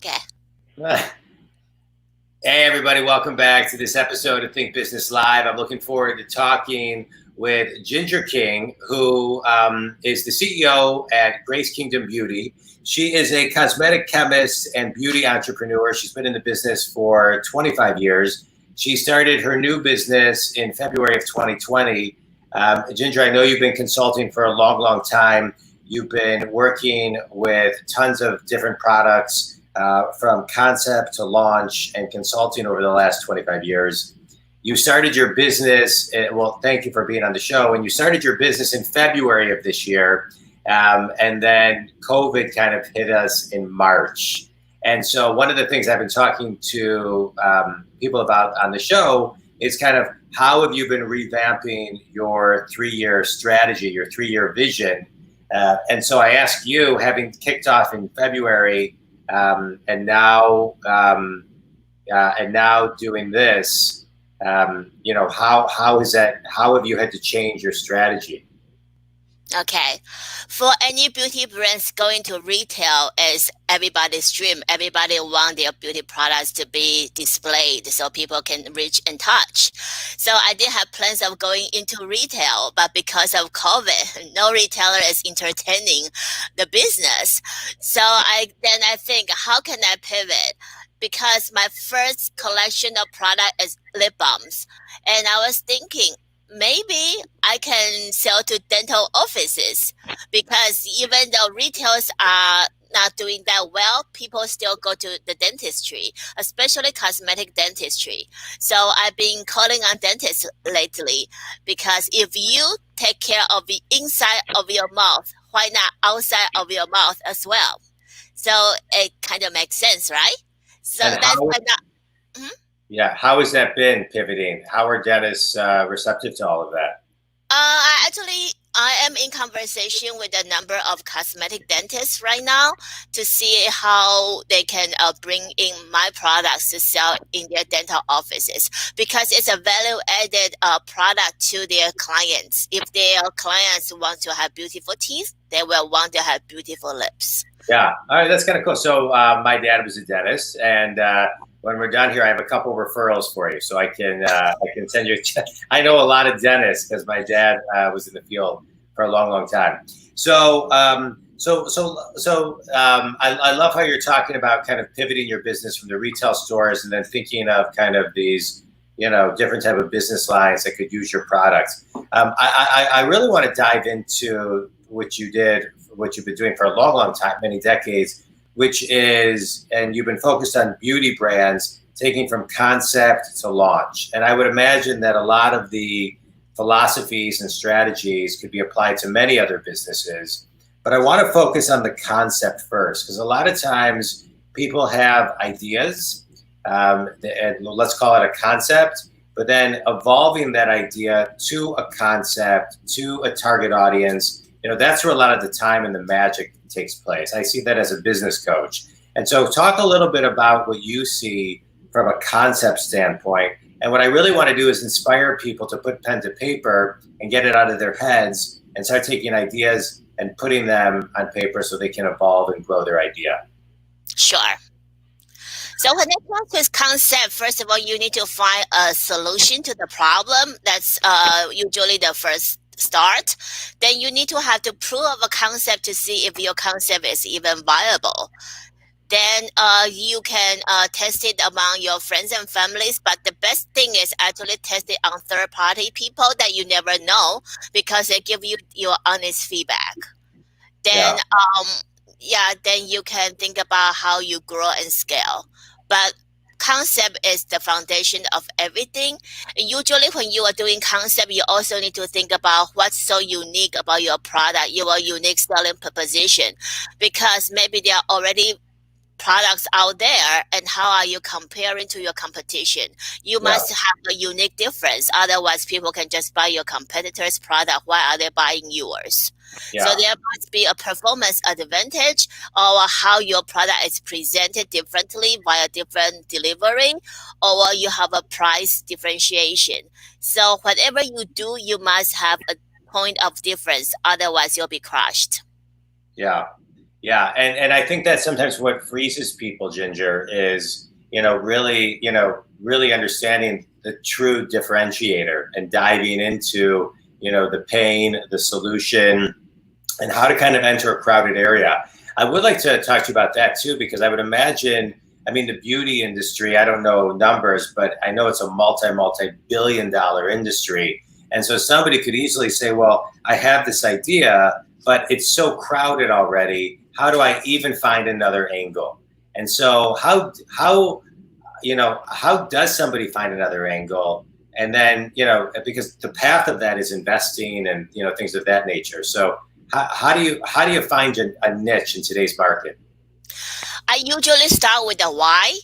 Okay. Hey, everybody, welcome back to this episode of Think Business Live. I'm looking forward to talking with Ginger King, who is the CEO at Grace Kingdom Beauty. She is a cosmetic chemist and beauty entrepreneur. She's been in the business for 25 years. She started her new business in February of 2020. Ginger, I know you've been consulting for a long, long time. You've been working with tons of different products. From concept to launch and consulting over the last 25 years. You started your business, well, thank you for being on the show, and you started your business in February of this year, and then COVID kind of hit us in March. And so one of the things I've been talking to people about on the show is kind of how have you been revamping your 3-year strategy, your 3-year vision? And so I asked you, having kicked off in February, and now doing this, how is that? How have you had to change your strategy? Okay. For any beauty brands going to retail is everybody's dream. Everybody want their beauty products to be displayed so people can reach and touch. So I did have plans of going into retail, but because of COVID, no retailer is entertaining the business. So I think, how can I pivot? Because my first collection of product is lip balms. And I was thinking, maybe I can sell to dental offices, because even though retailers are not doing that well, people still go to the dentistry, especially cosmetic dentistry. So I've been calling on dentists lately, because if you take care of the inside of your mouth, why not outside of your mouth as well? So it kind of makes sense, right? So And that's how, yeah, how has that been pivoting? How are dentists receptive to all of that? I am in conversation with a number of cosmetic dentists right now to see how they can bring in my products to sell in their dental offices, because it's a value-added product to their clients. If their clients want to have beautiful teeth, they will want to have beautiful lips. Yeah, all right, that's kind of cool. So my dad was a dentist, and when we're done here, I have a couple referrals for you, so I can send you. I know a lot of dentists because my dad was in the field for a long, long time. So I love how you're talking about kind of pivoting your business from the retail stores and then thinking of kind of these, different type of business lines that could use your products. I really want to dive into what you've been doing for a long, long time, many decades, which is, and you've been focused on beauty brands, taking from concept to launch. And I would imagine that a lot of the philosophies and strategies could be applied to many other businesses. But I want to focus on the concept first, because a lot of times people have ideas, and let's call it a concept, but then evolving that idea to a concept, to a target audience, that's where a lot of the time and the magic takes place. I see that as a business coach. And so talk a little bit about what you see from a concept standpoint. And what I really want to do is inspire people to put pen to paper and get it out of their heads and start taking ideas and putting them on paper so they can evolve and grow their idea. Sure. So when it comes to concept, first of all, you need to find a solution to the problem. That's usually the first start. Then you need to have to prove a concept to see if your concept is even viable. Then you can test it among your friends and families. But the best thing is actually test it on third-party people that you never know, because they give you your honest feedback. Then, then you can think about how you grow and scale. But concept is the foundation of everything. And usually when you are doing concept, you also need to think about what's so unique about your product, your unique selling proposition, because maybe there are already products out there, and how are you comparing to your competition? You must have a unique difference. Otherwise, people can just buy your competitor's product. Why are they buying yours? Yeah. So there must be a performance advantage, or how your product is presented differently via different delivery, or you have a price differentiation. So whatever you do, you must have a point of difference. Otherwise, you'll be crushed. Yeah. Yeah, and I think that sometimes what freezes people, Ginger, is really understanding the true differentiator and diving into the pain, the solution, and how to kind of enter a crowded area. I would like to talk to you about that too, because I would imagine, I mean, the beauty industry, I don't know numbers, but I know it's a multi-billion-dollar industry. And so somebody could easily say, well, I have this idea, but it's so crowded already. How do I even find another angle? And so how does somebody find another angle? And then, because the path of that is investing and, things of that nature. So how do you find a niche in today's market? I usually start with the why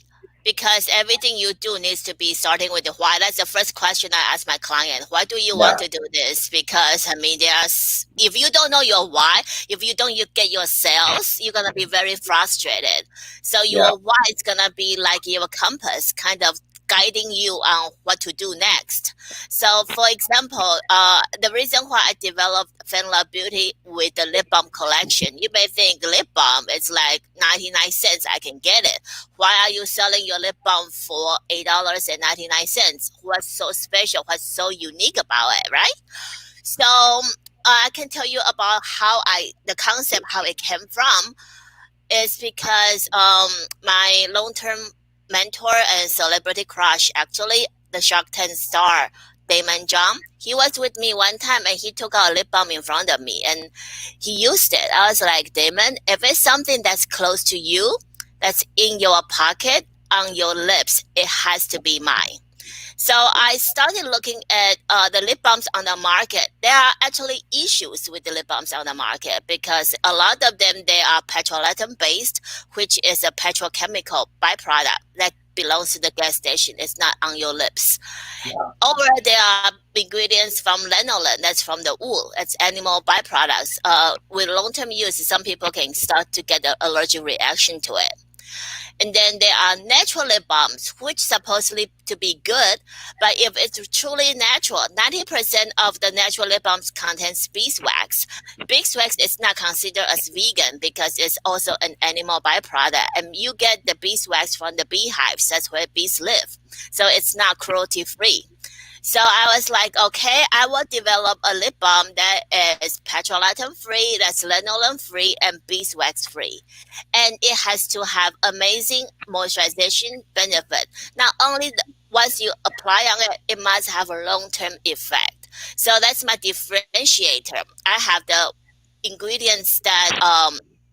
because everything you do needs to be starting with the why. That's the first question I ask my client. Why do you want Yeah, to do this? Because I mean, if you don't know your why, if you get your sales, you're gonna be very frustrated. So yeah, your why is gonna be like your compass, kind of guiding you on what to do next. So, for example, the reason why I developed FanLoveBeauty with the lip balm collection, you may think lip balm is like 99 cents, I can get it. Why are you selling your lip balm for $8.99? What's so special? What's so unique about it, right? So, I can tell you about the concept, how it came from is because my long-term mentor and celebrity crush, actually the Shark Tank star Damon John, he was with me one time and he took out a lip balm in front of me and he used it. I was like, Damon, if it's something that's close to you, that's in your pocket, on your lips, it has to be mine. So I started looking at the lip balms on the market. There are actually issues with the lip balms on the market because a lot of them, they are petrolatum based, which is a petrochemical byproduct that belongs to the gas station. It's not on your lips. yeah. Or there are ingredients from lanolin, that's from the wool. It's animal byproducts. With long-term use, some people can start to get an allergic reaction to it. And then there are natural lip balms, which supposedly to be good, but if it's truly natural, 90% of the natural lip balms contains beeswax. Beeswax is not considered as vegan because it's also an animal byproduct, and you get the beeswax from the beehives. That's where bees live, so it's not cruelty free. So I was like, okay, I will develop a lip balm that is petrolatum free, that's lanolin free, and beeswax free. And it has to have amazing moisturization benefit. Not only once you apply on it, it must have a long-term effect. So that's my differentiator. I have the ingredients that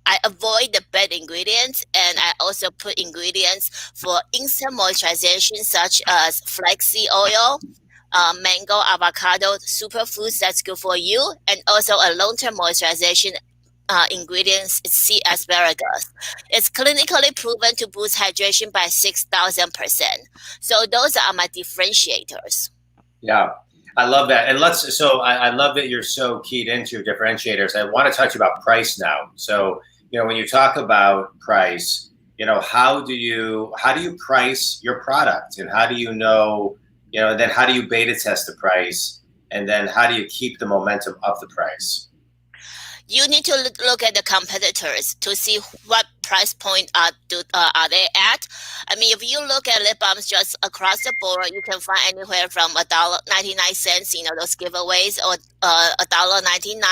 I avoid the bad ingredients, and I also put ingredients for instant moisturization such as flaxseed oil, mango, avocado, superfoods that's good for you, and also a long-term moisturization ingredients is sea asparagus. It's clinically proven to boost hydration by 6,000%. So those are my differentiators. Yeah, I love that. And I love that you're so keyed into your differentiators. I want to talk to you about price now. So, when you talk about price, how do you price your product, and how do you know, and then how do you beta test the price, and then how do you keep the momentum of the price? You need to look at the competitors to see what price point are they at. I mean, if you look at lip balms just across the board, you can find anywhere from $1.99, those giveaways, or $1.99,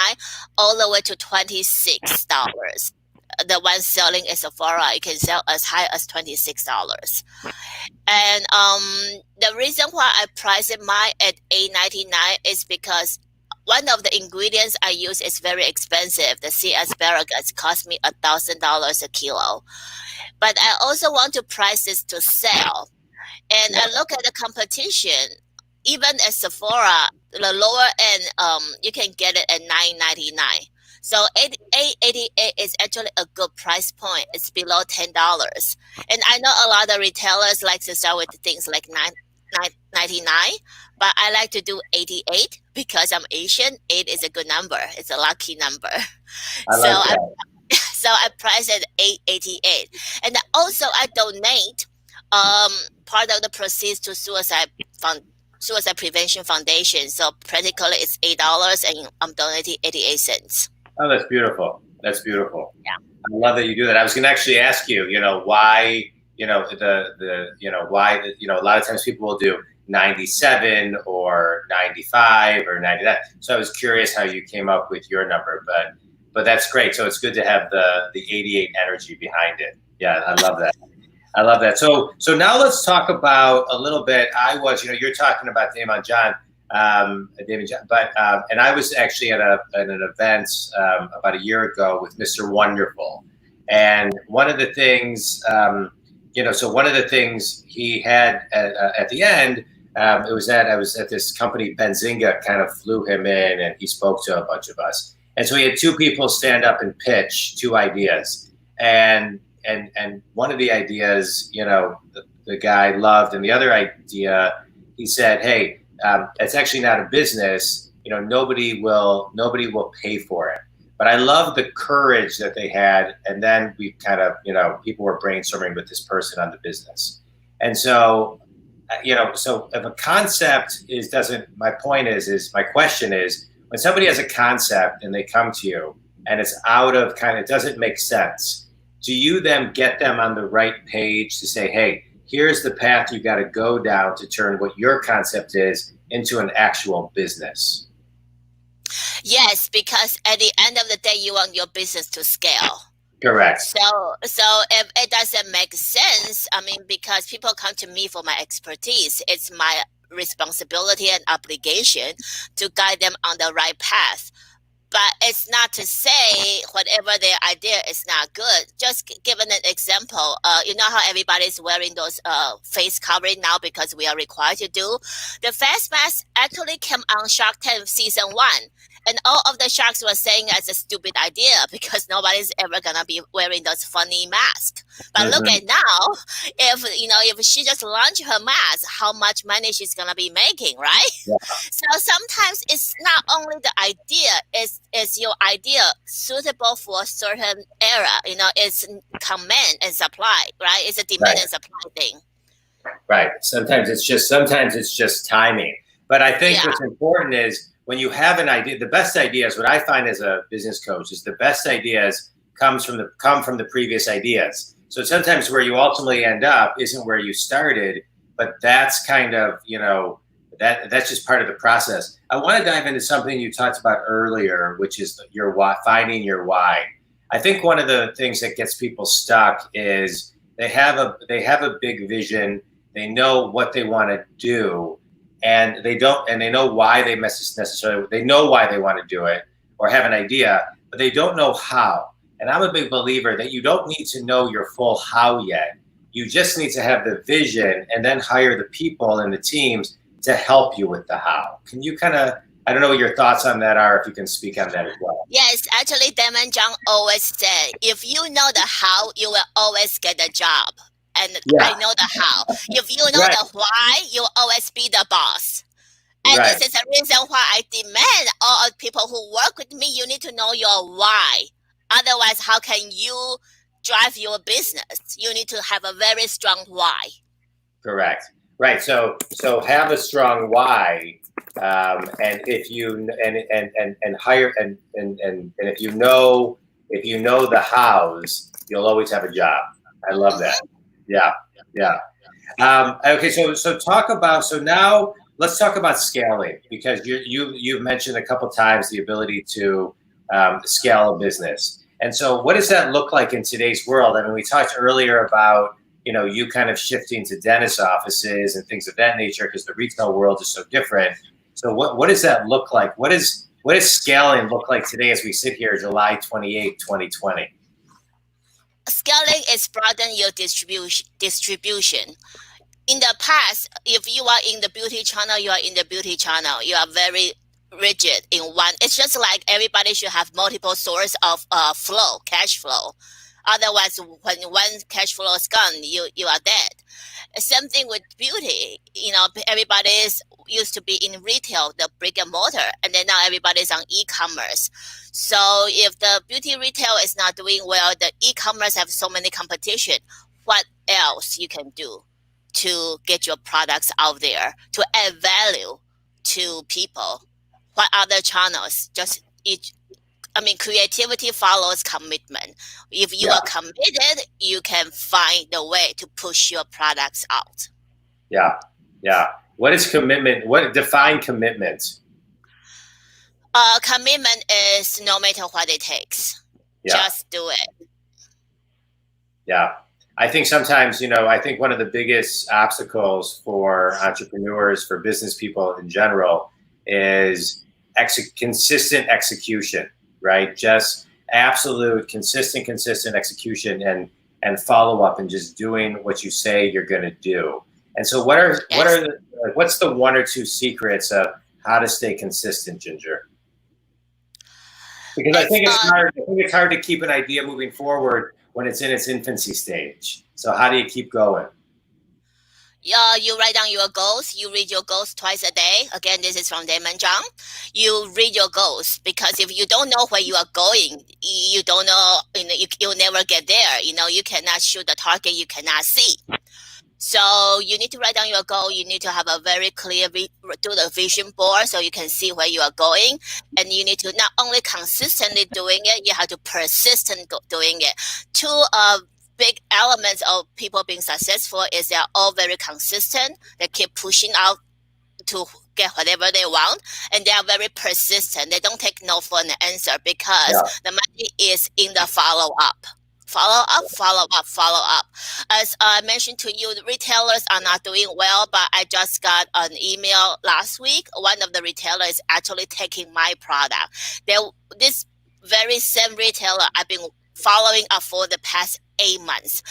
all the way to $26. The one selling at Sephora, you can sell as high as $26. And the reason why I price it mine at $8.99 is because one of the ingredients I use is very expensive. The sea asparagus cost me $1,000 a kilo. But I also want to price this to sell. And Yeah, I look at the competition. Even at Sephora, the lower end, you can get it at $9.99. So 8.88 is actually a good price point. It's below $10. And I know a lot of retailers like to start with things like 9.99, but I like to do 88 because I'm Asian. 8 is a good number. It's a lucky number. I So like I that. so I price it 8.88, and also I donate part of the proceeds to Suicide Prevention Foundation. So practically it's $8, and I'm donating 88 cents. Oh, that's beautiful. That's beautiful. love that you do that. I was going to actually ask you, why, why, a lot of times people will do 97 or 95 or 99. So I was curious how you came up with your number, but that's great. So it's good to have the 88 energy behind it. Yeah, I love that. I love that. So now let's talk about a little bit. You're talking about Damon John, and I was actually at an event about a year ago with Mr. Wonderful, and one of the things, one of the things he had at the end, it was that I was at this company, Benzinga, kind of flew him in, and he spoke to a bunch of us, and so he had two people stand up and pitch two ideas, and one of the ideas, the guy loved, and the other idea, he said, hey. It's actually not a business. Nobody will pay for it. But I love the courage that they had. And then we kind of, people were brainstorming with this person on the business. And so, so if a concept my question is, when somebody has a concept and they come to you and it's it doesn't make sense, do you then get them on the right page to say, hey, here's the path you got to go down to turn what your concept is into an actual business? Yes, because at the end of the day, you want your business to scale. Correct. So if it doesn't make sense, because people come to me for my expertise, it's my responsibility and obligation to guide them on the right path. But it's not to say whatever their idea is not good. Just given an example, you know how everybody's wearing those face covering now because we are required to do? The face mask actually came on Shark Tank season 1. And all of the sharks were saying it's a stupid idea because nobody's ever going to be wearing those funny masks. But look at now, if she just launched her mask, how much money she's going to be making, right? Yeah. So sometimes it's not only the idea, it's your idea suitable for a certain era. It's command and supply, right? It's a demand and supply thing. Right. Sometimes it's just timing. But I think what's important is, when you have an idea, the best ideas, what I find as a business coach, is the best ideas come from the previous ideas. So sometimes where you ultimately end up isn't where you started, but that's kind of, that's just part of the process. I want to dive into something you talked about earlier, which is your why, finding your why. I think one of the things that gets people stuck is they have a big vision, they know what they want to do, and they know why they know why they want to do it or have an idea, but they don't know how. And I'm a big believer that you don't need to know your full how yet. You just need to have the vision and then hire the people and the teams to help you with the how. Can you I don't know what your thoughts on that are, if you can speak on that as well. Yes, actually, Damon John always said, if you know the how, you will always get the job. And I know the how. If you know the why, you'll always be the boss. And this is the reason why I demand all people who work with me, you need to know your why. Otherwise, how can you drive your business? You need to have a very strong why. Correct. Right. So have a strong why, and if you hire and if you know the hows, you'll always have a job. I love that. Yeah. Okay. So now let's talk about scaling, because you've mentioned a couple times the ability to scale a business. And so what does that look like in today's world? I mean, we talked earlier about, you kind of shifting to dentist offices and things of that nature because the retail world is so different. So what does that look like? What does scaling look like today as we sit here, July 28, 2020? Scaling is broaden your distribution. In the past, if you are in the beauty channel, you are in the beauty channel. You are very rigid in one. It's just like everybody should have multiple sources of cash flow. Otherwise, when one cash flow is gone, you are dead. Same thing with beauty. Everybody is used to be in retail, the brick and mortar, and then now everybody's on e-commerce. So if the beauty retail is not doing well, the e-commerce have so many competition. What else you can do to get your products out there, to add value to people? What other channels? Just creativity follows commitment. If you Yeah. are committed, you can find the way to push your products out. Yeah. Yeah. What is commitment? What define commitment? Commitment is no matter what it takes, Yeah. just do it. Yeah. I think sometimes, I think one of the biggest obstacles for entrepreneurs, for business people in general, is consistent execution, right? Just absolute consistent execution and follow up and just doing what you say you're going to do. And so Yes. what's the one or two secrets of how to stay consistent, Ginger? Because I It's think it's hard. I think it's hard to keep an idea moving forward when it's in its infancy stage. So how do you keep going? You write down your goals. You read your goals twice a day. Again, this is from Damon John. You read your goals, because if you don't know where you are going, you don't know. You'll never get there. You cannot shoot the target you cannot see. So you need to write down your goal. You need to have a very clear do the vision board so you can see where you are going. And you need to not only consistently doing it, you have to persistent doing it. Two big elements of people being successful is they're all very consistent. They keep pushing out to get whatever they want, and they are very persistent. They don't take no for an answer, because the money is in the follow up. Follow up. As I mentioned to you, the retailers are not doing well, but I just got an email last week. One of the retailers is actually taking my product. This very same retailer I've been following up for the past 8 months.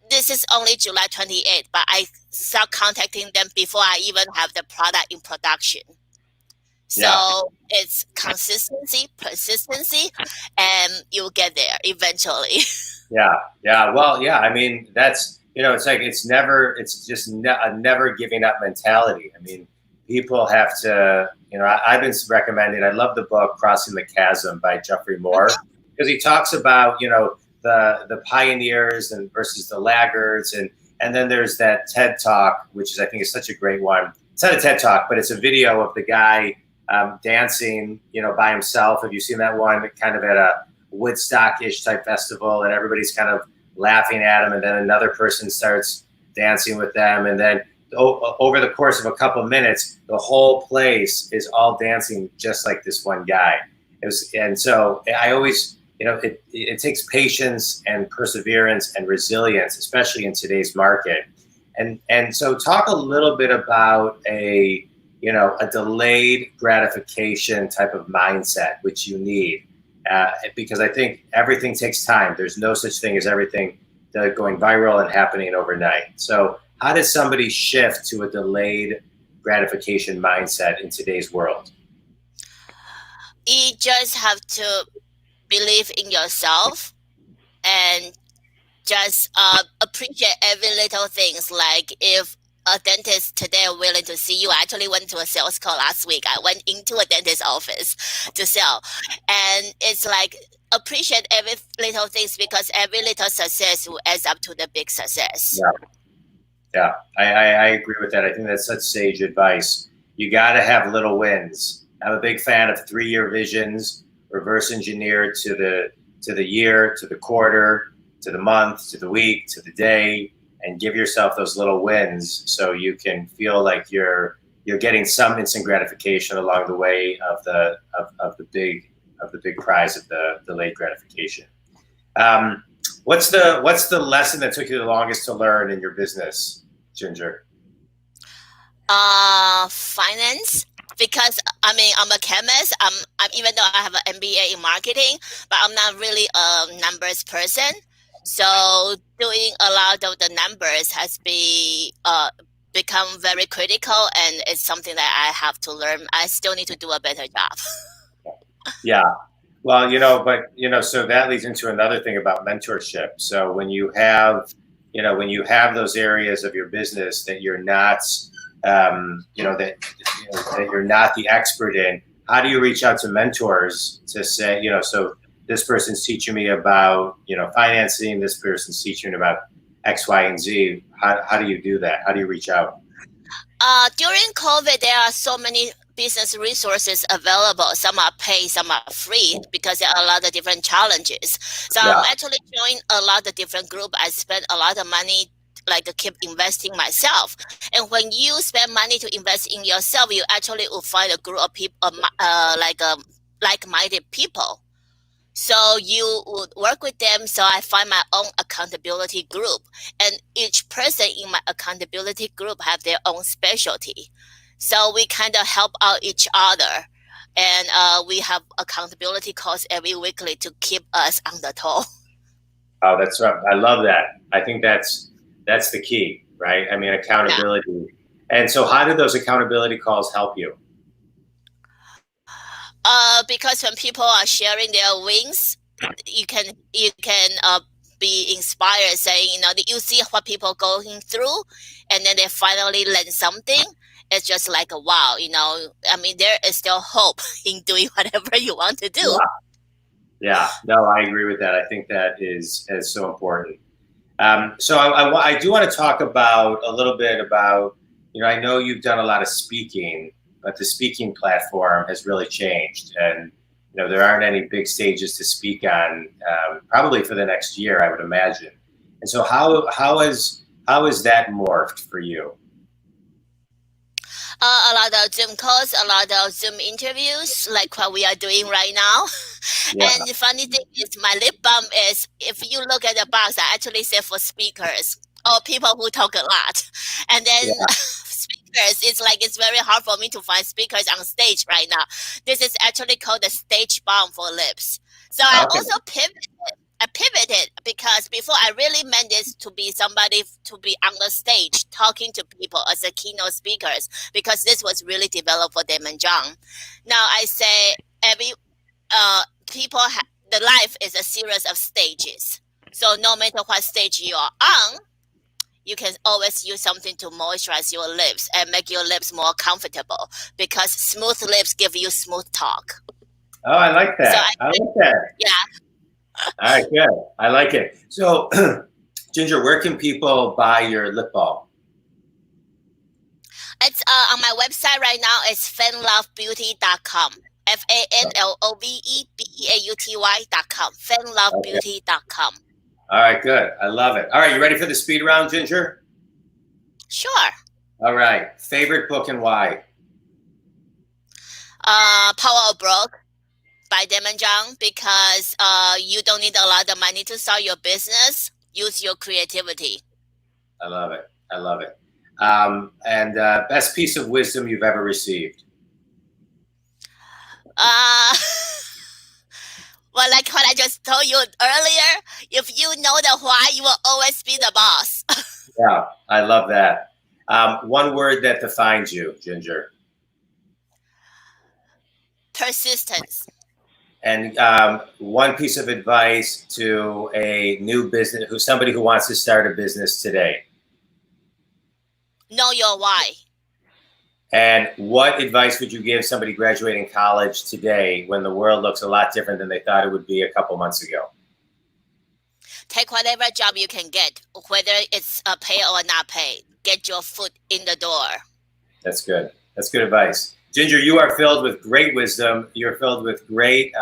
This is only July 28th, but I start contacting them before I even have the product in production. So it's consistency, persistency, and you'll get there eventually. Yeah. Well, yeah. I mean, that's it's like it's just a never giving up mentality. I mean, people have to. I've been recommending. I love the book Crossing the Chasm by Jeffrey Moore, because he talks about the pioneers and versus the laggards, and then there's that TED Talk, which I think is such a great one. It's not a TED Talk, but it's a video of the guy dancing, by himself. Have you seen that one? Kind of at a Woodstock-ish type festival, and everybody's kind of laughing at him, and then another person starts dancing with them, and then over the course of a couple of minutes, the whole place is all dancing just like this one guy. And so I always, it takes patience and perseverance and resilience, especially in today's market. And so talk a little bit about a delayed gratification type of mindset, which you need, because I think everything takes time. There's no such thing as everything going viral and happening overnight. So how does somebody shift to a delayed gratification mindset in today's world? You just have to believe in yourself and just appreciate every little things. Like if a dentist today willing to see you. I actually went to a sales call last week. I went into a dentist's office to sell. And it's like appreciate every little things, because every little success will add up to the big success. Yeah, I agree with that. I think that's such sage advice. You got to have little wins. I'm a big fan of 3-year visions, reverse engineer to the year, to the quarter, to the month, to the week, to the day, and give yourself those little wins so you can feel like you're getting some instant gratification along the way of the big prize of the delayed gratification. What's the lesson that took you the longest to learn in your business, Ginger? Finance. Because I'm a chemist. I'm even though I have an MBA in marketing, but I'm not really a numbers person. So doing a lot of the numbers has become very critical, and it's something that I have to learn. I still need to do a better job. Yeah. Well, so that leads into another thing about mentorship. So when you have those areas of your business that you're not, that you're not the expert in, how do you reach out to mentors to say, so this person's teaching me about, financing, this person's teaching me about X, Y, and Z. How do you do that? How do you reach out? During COVID, there are so many business resources available. Some are paid, some are free because there are a lot of different challenges. So Yeah. I'm actually joined a lot of different group. I spend a lot of money like to keep investing myself. And when you spend money to invest in yourself, you actually will find a group of people, like-minded people. So you would work with them. So I find my own accountability group, and each person in my accountability group have their own specialty. So we kind of help out each other, and we have accountability calls every weekly to keep us on the toe. Oh, that's right. I love that. I think that's the key, right? I mean, Yeah. accountability. And so, how do those accountability calls help you? Because when people are sharing their wins, you can be inspired, saying, you see what people going through, and then they finally learn something. It's just like a wow, I mean, there is still hope in doing whatever you want to do. Yeah. Yeah. No, I agree with that. I think that is so important. So I do want to talk about a little bit about, I know you've done a lot of speaking, but the speaking platform has really changed. And, there aren't any big stages to speak on, probably for the next year, I would imagine. And so how is that morphed for you? A lot of Zoom calls, a lot of Zoom interviews, like what we are doing right now. Yeah. And the funny thing is, my lip balm is, if you look at the box, I actually say for speakers or people who talk a lot. And then Yeah. speakers, it's very hard for me to find speakers on stage right now. This is actually called the stage balm for lips. So I Okay. also pivoted because before I really meant this to be somebody to be on the stage talking to people as a keynote speakers, because this was really developed for them and John. Now I say every the life is a series of stages. So no matter what stage you are on, you can always use something to moisturize your lips and make your lips more comfortable, because smooth lips give you smooth talk. Oh, I like So that. I like that. yeah. All right, good. I like it. So, Ginger, where can people buy your lip balm? It's on my website right now. It's FanLoveBeauty.com. FanLoveBeauty.com. FanLoveBeauty.com. All right, good. I love it. All right, you ready for the speed round, Ginger? Sure. All right. Favorite book and why? Power of Broke by Damon John, because you don't need a lot of money to start your business. Use your creativity. I love it. I love it. And best piece of wisdom you've ever received? Well, like what I just told you earlier, if you know the why, you will always be the boss. Yeah, I love that. One word that defines you, Ginger. Persistence. And one piece of advice to a new business, somebody who wants to start a business today. Know your why. And what advice would you give somebody graduating college today when the world looks a lot different than they thought it would be a couple months ago? Take whatever job you can get, whether it's paid or not paid. Get your foot in the door. That's good. That's good advice. Ginger, you are filled with great wisdom. You're filled with great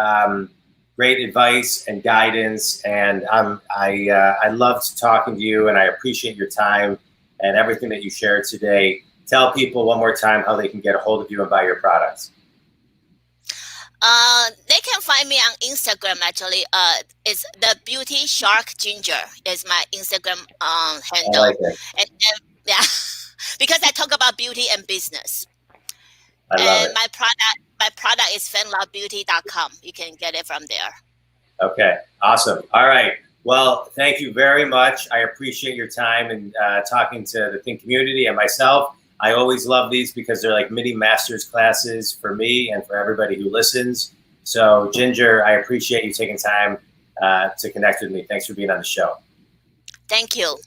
advice and guidance. And I loved talking to you, and I appreciate your time and everything that you shared today. Tell people one more time how they can get a hold of you and buy your products. They can find me on Instagram. Actually, it's the Beauty Shark Ginger is my Instagram handle. I like it. And yeah, because I talk about beauty and business. I love it. My product is FanLoveBeauty.com. You can get it from there. Okay, awesome. All right. Well, thank you very much. I appreciate your time and talking to the Think community and myself. I always love these because they're like mini master's classes for me and for everybody who listens. So, Ginger, I appreciate you taking time to connect with me. Thanks for being on the show. Thank you.